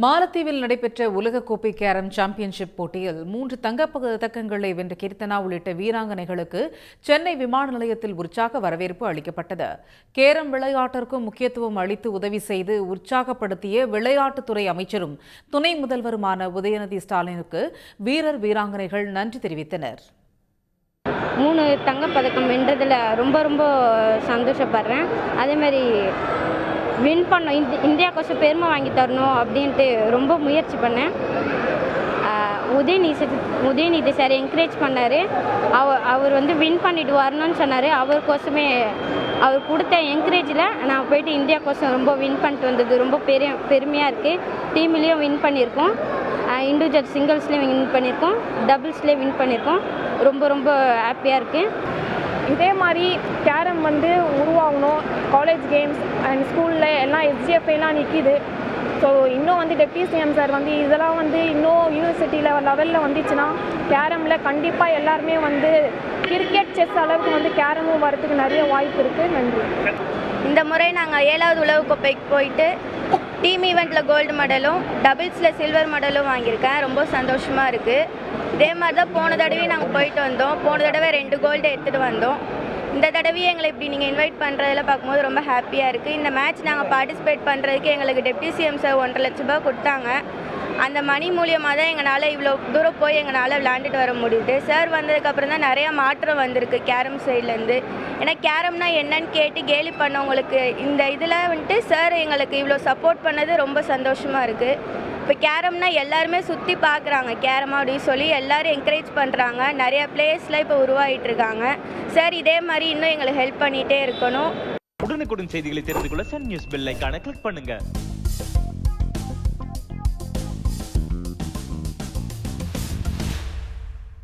மாலத்தீவில் நடைபெற்ற உலகக்கோப்பை கேரம் சாம்பியன்ஷிப் போட்டியில் 3 தங்கப் பதக்கங்களை வென்ற கீர்த்தனா உள்ளிட்ட வீராங்கனைகளுக்கு சென்னை விமான நிலையத்தில் உற்சாக வரவேற்பு அளிக்கப்பட்டது. கேரம் விளையாட்டிற்கும் முக்கியத்துவம் அளித்து உதவி செய்து உற்சாகப்படுத்திய விளையாட்டுத்துறை அமைச்சரும் துணை முதல்வருமான உதயநிதி ஸ்டாலினுக்கு வீரர் வீராங்கனைகள் நன்றி தெரிவித்தனர். 3 தங்கப்பதக்கம் வென்றதில் ரொம்ப சந்தோஷப்படுறேன். அதேமாதிரி வின் பண்ணோம், இந்தியாவுக்கோசம் பெருமை வாங்கி தரணும் அப்படின்ட்டு ரொம்ப முயற்சி பண்ணேன். உதயநிதி சார் என்கரேஜ் பண்ணார். அவர் வின் பண்ணிட்டு வரணும்னு சொன்னார். அவருக்கோசமே அவர் கொடுத்த என்கரேஜில் நான் போயிட்டு இந்தியாவுக்கோசம் ரொம்ப வின் பண்ணிட்டு வந்தது ரொம்ப பெருமையாக இருக்குது. டீம்லேயும் வின் பண்ணியிருக்கோம், இண்டிவிஜுவல் சிங்கிள்ஸ்லேயும் வின் பண்ணியிருக்கோம், டபுள்ஸ்லேயும் வின் பண்ணியிருக்கோம். ரொம்ப ஹாப்பியாக இருக்குது. இதே மாதிரி கேரம் உருவாகணும். காலேஜ் கேம்ஸ் அண்ட் ஸ்கூலில் எல்லாம் எஸ்ஜிஎஃப்லாம் நிற்கிது. ஸோ இன்னும் டெப்டி சிஎம் சார் இதெல்லாம் இன்னும் யூனிவர்சிட்டி லெவலில் வந்துச்சுன்னா கேரமில் கண்டிப்பாக எல்லாருமே கிரிக்கெட் செஸ் அளவுக்கு கேரமும் வரதுக்கு நிறைய வாய்ப்பு இருக்குது. நன்றி. இந்த முறை நாங்கள் 7வது உலகக்கோப்பைக்கு போயிட்டு டீம் ஈவெண்ட்டில் கோல்டு மெடலும் டபுள்ஸில் சில்வர் மெடலும் வாங்கியிருக்கேன். ரொம்ப சந்தோஷமாக இருக்குது. இதே மாதிரி தான் போன தடவையும் நாங்கள் போயிட்டு வந்தோம். போன தடவை 2 கோல்டு எடுத்துகிட்டு வந்தோம். இந்த தடவையும் எங்களை இப்படி நீங்கள் இன்வைட் பண்ணுறதில் பார்க்கும்போது ரொம்ப ஹாப்பியாக இருக்குது. இந்த மேட்ச் நாங்கள் பார்ட்டிசிபேட் பண்ணுறதுக்கு எங்களுக்கு டெப்டி சிஎம் சார் 1.5 லட்ச ரூபா கொடுத்தாங்க. அந்த மணி மூலியமாக தான் எங்களால் இவ்வளோ தூரம் போய் எங்களால் விளையாண்டுட்டு வர முடியுது. சார் வந்ததுக்கப்புறம் தான் நிறையா மாற்றம் வந்திருக்கு கேரம் சைட்லேருந்து. ஏன்னா கேரம்னா என்னன்னு கேட்டு கேலி பண்ணவங்களுக்கு இந்த இதில் சார் எங்களுக்கு இவ்வளோ சப்போர்ட் பண்ணது ரொம்ப சந்தோஷமாக இருக்குது. இப்போ கேரம்னா எல்லாருமே சுற்றி பார்க்குறாங்க கேரம் அப்படின்னு சொல்லி எல்லோரும் என்கரேஜ் பண்ணுறாங்க. நிறையா பிளேயர்ஸ்லாம் இப்போ உருவாகிட்டு இருக்காங்க. சார் இதே மாதிரி இன்னும் எங்களுக்கு ஹெல்ப் பண்ணிகிட்டே இருக்கணும். உடனுக்குடன் செய்திகளை தெரிந்து கொள்ள சன் நியூஸ் பெல் ஐகானை கிளிக் பண்ணுங்கள்.